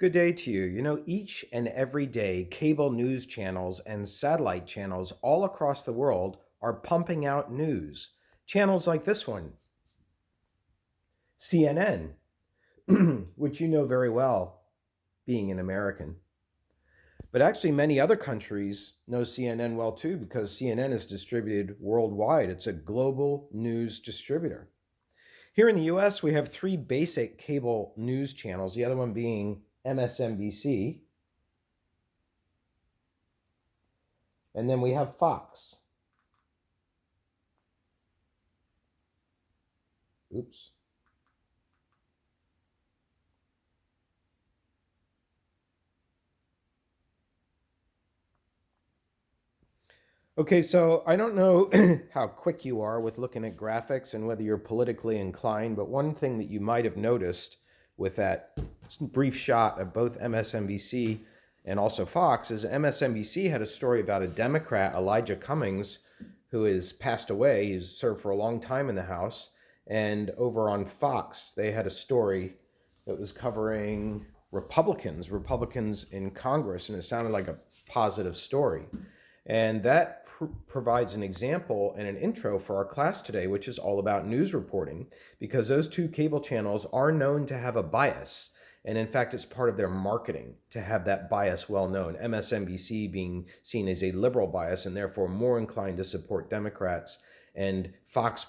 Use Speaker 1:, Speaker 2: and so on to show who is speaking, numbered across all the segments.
Speaker 1: Good day to you. Each and every day, cable news channels and satellite channels all across the world are pumping out news. Channels like this one, CNN, which you know very well, being an American. But actually, many other countries know CNN well too, because CNN is distributed worldwide. It's a global news distributor. Here in the US, we have three basic cable news channels, the other one being MSNBC, and then we have Fox. Oops. Okay, so I don't know how quick you are with looking at graphics and whether you're politically inclined, but one thing that you might have noticed with that brief shot of both MSNBC and also Fox is MSNBC had a story about a Democrat, Elijah Cummings, who has passed away. He's served for a long time in the House. And over on Fox, they had a story that was covering Republicans in Congress, and it sounded like a positive story. And that provides an example and an intro for our class today, which is all about news reporting, because those two cable channels are known to have a bias. And in fact, it's part of their marketing to have that bias well known. MSNBC being seen as a liberal bias and therefore more inclined to support Democrats, and Fox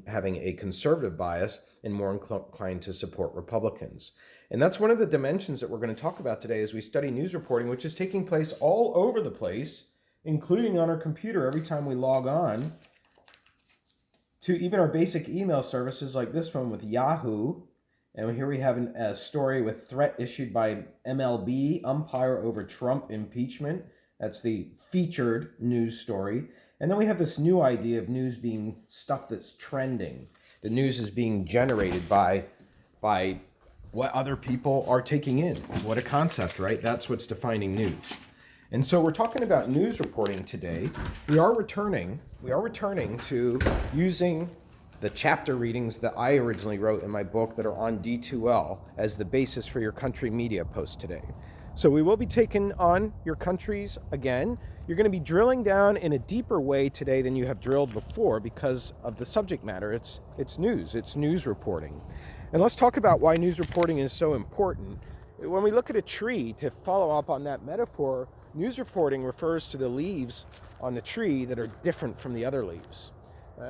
Speaker 1: having a conservative bias and more inclined to support Republicans. And that's one of the dimensions that we're going to talk about today as we study news reporting, which is taking place all over the place, including on our computer every time we log on to even our basic email services like this one with Yahoo. And here we have a story with threat issued by MLB, umpire over Trump impeachment. That's the featured news story. And then we have this new idea of news being stuff that's trending. The news is being generated by what other people are taking in. What a concept, right? That's what's defining news. And so we're talking about news reporting today. We are returning to using the chapter readings that I originally wrote in my book that are on D2L as the basis for your country media post today. So we will be taking on your countries again. You're going to be drilling down in a deeper way today than you have drilled before because of the subject matter. It's news reporting. And let's talk about why news reporting is so important. When we look at a tree, to follow up on that metaphor, news reporting refers to the leaves on the tree that are different from the other leaves.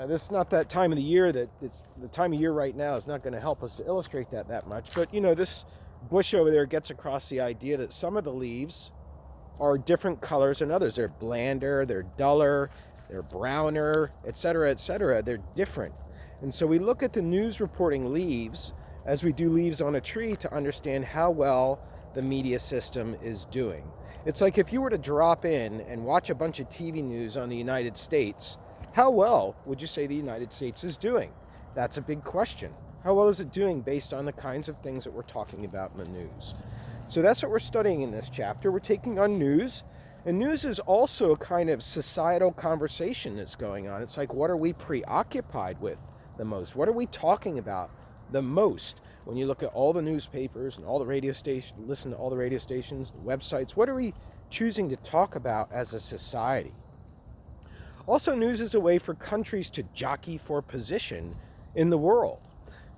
Speaker 1: This is not that time of the year the time of year right now is not going to help us to illustrate that much. But this bush over there gets across the idea that some of the leaves are different colors than others. They're blander, they're duller, they're browner, etc., etc. They're different. And so we look at the news reporting leaves as we do leaves on a tree to understand how well the media system is doing. It's like if you were to drop in and watch a bunch of TV news on the United States, how well would you say the United States is doing? That's a big question. How well is it doing based on the kinds of things that we're talking about in the news? So that's what we're studying in this chapter. We're taking on news. And news is also a kind of societal conversation that's going on. It's like, what are we preoccupied with the most? What are we talking about the most? When you look at all the newspapers and all the radio stations, listen to all the radio stations, websites, what are we choosing to talk about as a society? Also, news is a way for countries to jockey for position in the world.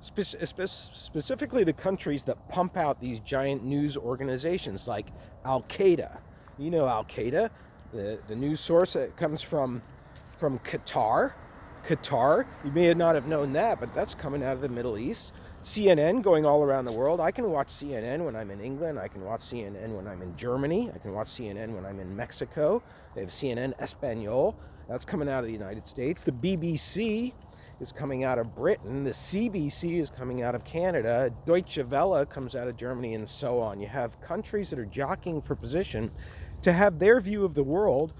Speaker 1: Specifically the countries that pump out these giant news organizations like Al-Qaeda. You know Al-Qaeda, the news source that comes from Qatar. You may not have known that, but that's coming out of the Middle East. CNN going all around the world. I can watch CNN when I'm in England. I can watch CNN when I'm in Germany. I can watch CNN when I'm in Mexico. They have CNN Espanol. That's coming out of the United States. The BBC is coming out of Britain. The CBC is coming out of Canada. Deutsche Welle comes out of Germany, and so on. You have countries that are jockeying for position to have their view of the world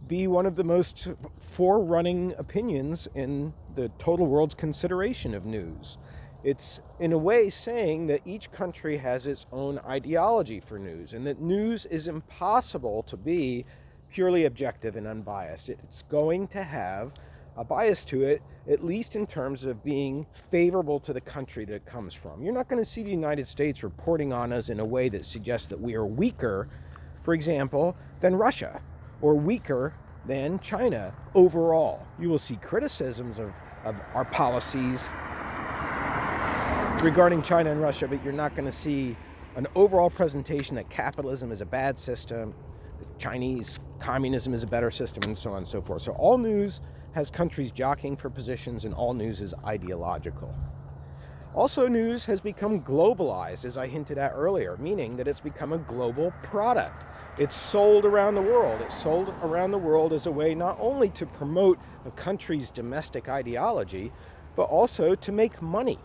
Speaker 1: be one of the most forerunning opinions in the total world's consideration of news. It's in a way saying that each country has its own ideology for news, and that news is impossible to be purely objective and unbiased. It's going to have a bias to it, at least in terms of being favorable to the country that it comes from. You're not going to see the United States reporting on us in a way that suggests that we are weaker, for example, than Russia, or weaker than China overall. You will see criticisms of our policies regarding China and Russia, but you're not going to see an overall presentation that capitalism is a bad system, that Chinese communism is a better system, and so on and so forth. So all news has countries jockeying for positions, and all news is ideological. Also, news has become globalized, as I hinted at earlier, meaning that it's become a global product. It's sold around the world. It's sold around the world as a way not only to promote a country's domestic ideology, but also to make money.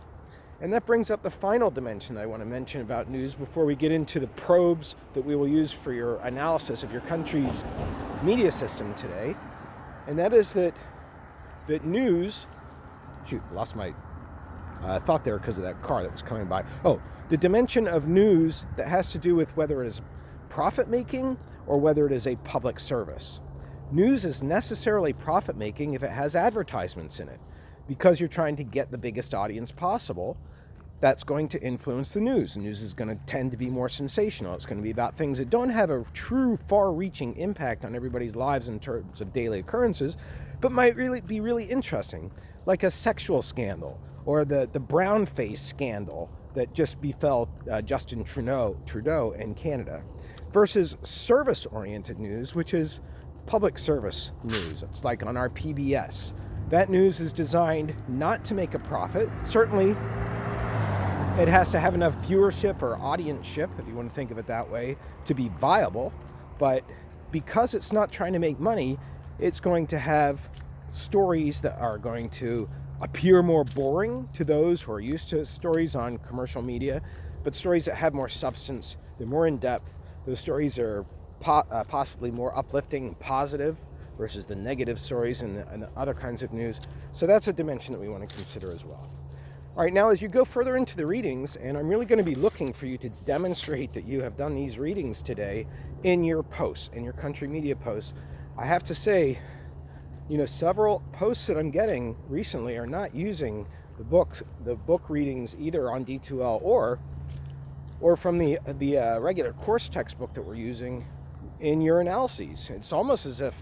Speaker 1: And that brings up the final dimension I want to mention about news before we get into the probes that we will use for your analysis of your country's media system today. And that is that news... lost my thought there because of that car that was coming by. The dimension of news that has to do with whether it is profit-making or whether it is a public service. News is necessarily profit-making if it has advertisements in it, because you're trying to get the biggest audience possible. That's going to influence the news. The news is going to tend to be more sensational. It's going to be about things that don't have a true far-reaching impact on everybody's lives in terms of daily occurrences, but might really be really interesting, like a sexual scandal or the brown face scandal that just befell Justin Trudeau in Canada, versus service-oriented news, which is public service news. It's like on our PBS. That news is designed not to make a profit. Certainly, it has to have enough viewership or audience-ship, if you want to think of it that way, to be viable. But because it's not trying to make money, it's going to have stories that are going to appear more boring to those who are used to stories on commercial media, but stories that have more substance, they're more in-depth. Those stories are possibly more uplifting and positive versus the negative stories and other kinds of news. So that's a dimension that we want to consider as well. All right, now as you go further into the readings, and I'm really going to be looking for you to demonstrate that you have done these readings today in your posts, in your country media posts. I have to say, several posts that I'm getting recently are not using the book readings either on D2L or from the regular course textbook that we're using in your analyses. It's almost as if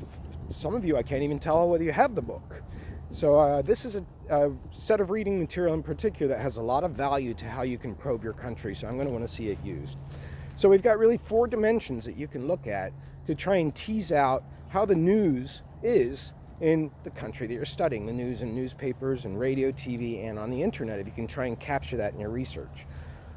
Speaker 1: some of you, I can't even tell whether you have the book. So this is a set of reading material in particular that has a lot of value to how you can probe your country, so I'm going to want to see it used. So we've got really 4 dimensions that you can look at to try and tease out how the news is in the country that you're studying, the news in newspapers and radio, TV, and on the internet, if you can try and capture that in your research.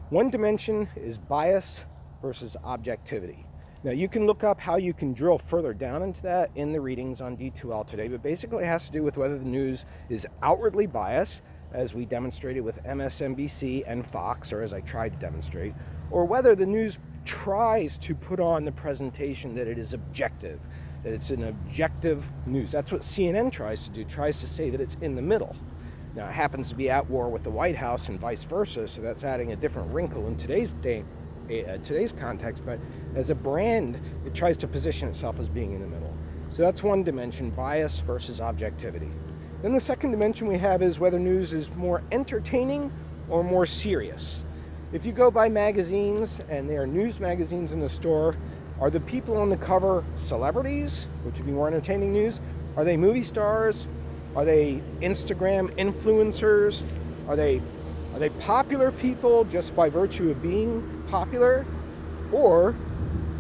Speaker 1: One dimension is bias versus objectivity. Now, you can look up how you can drill further down into that in the readings on D2L today, but basically it has to do with whether the news is outwardly biased, as we demonstrated with MSNBC and Fox, or as I tried to demonstrate, or whether the news tries to put on the presentation that it is objective, that it's an objective news. That's what CNN tries to do, tries to say that it's in the middle. Now, it happens to be at war with the White House and vice versa, so that's adding a different wrinkle in today's context, but as a brand, it tries to position itself as being in the middle. So that's one dimension, bias versus objectivity. Then the second dimension we have is whether news is more entertaining or more serious. If you go by magazines, and there are news magazines in the store, are the people on the cover celebrities, which would be more entertaining news? Are they movie stars? Are they Instagram influencers? Are they popular people just by virtue of being popular? Or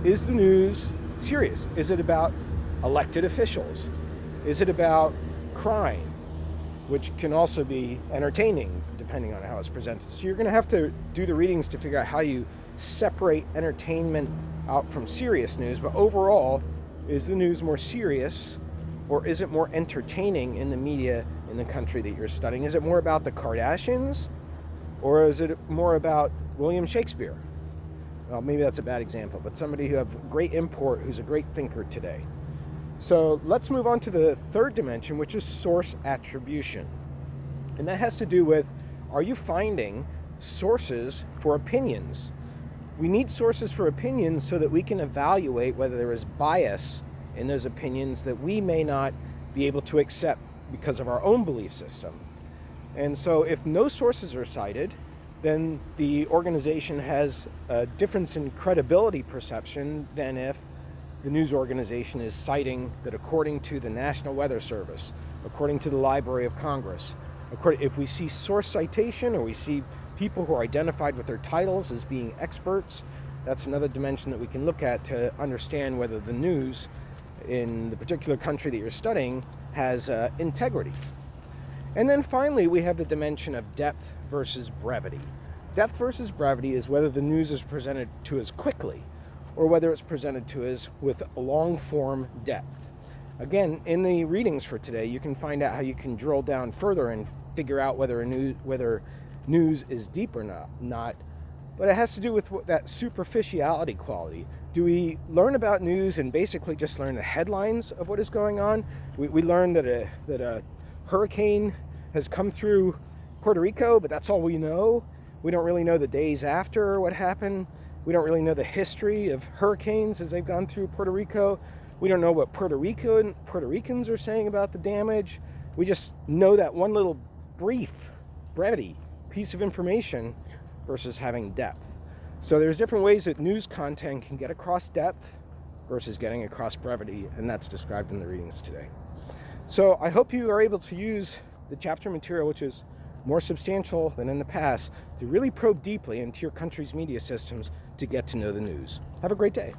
Speaker 1: is the news serious? Is it about elected officials? Is it about crime, which can also be entertaining depending on how it's presented? So you're going to have to do the readings to figure out how you separate entertainment out from serious news. But overall, is the news more serious, or is it more entertaining in the media in the country that you're studying? Is it more about the Kardashians, or is it more about William Shakespeare? Well, maybe that's a bad example, but somebody who have great import, who's a great thinker today. So let's move on to the third dimension, which is source attribution. And that has to do with, are you finding sources for opinions? We need sources for opinions so that we can evaluate whether there is bias in those opinions that we may not be able to accept because of our own belief system. And so if no sources are cited, then the organization has a difference in credibility perception than if the news organization is citing that according to the National Weather Service, according to the Library of Congress, if we see source citation or we see people who are identified with their titles as being experts, that's another dimension that we can look at to understand whether the news in the particular country that you're studying has integrity. And then finally, we have the dimension of depth versus brevity. Depth versus brevity is whether the news is presented to us quickly or whether it's presented to us with long-form depth. Again, in the readings for today, you can find out how you can drill down further and figure out whether news is deep or not. But it has to do with that superficiality quality. Do we learn about news and basically just learn the headlines of what is going on? We learn that a hurricane has come through Puerto Rico, but that's all we know. We don't really know the days after what happened. We don't really know the history of hurricanes as they've gone through Puerto Rico. We don't know what Puerto Ricans are saying about the damage. We just know that one little brevity piece of information versus having depth. So there's different ways that news content can get across depth versus getting across brevity, and that's described in the readings today. So I hope you are able to use the chapter material, which is more substantial than in the past, to really probe deeply into your country's media systems to get to know the news. Have a great day.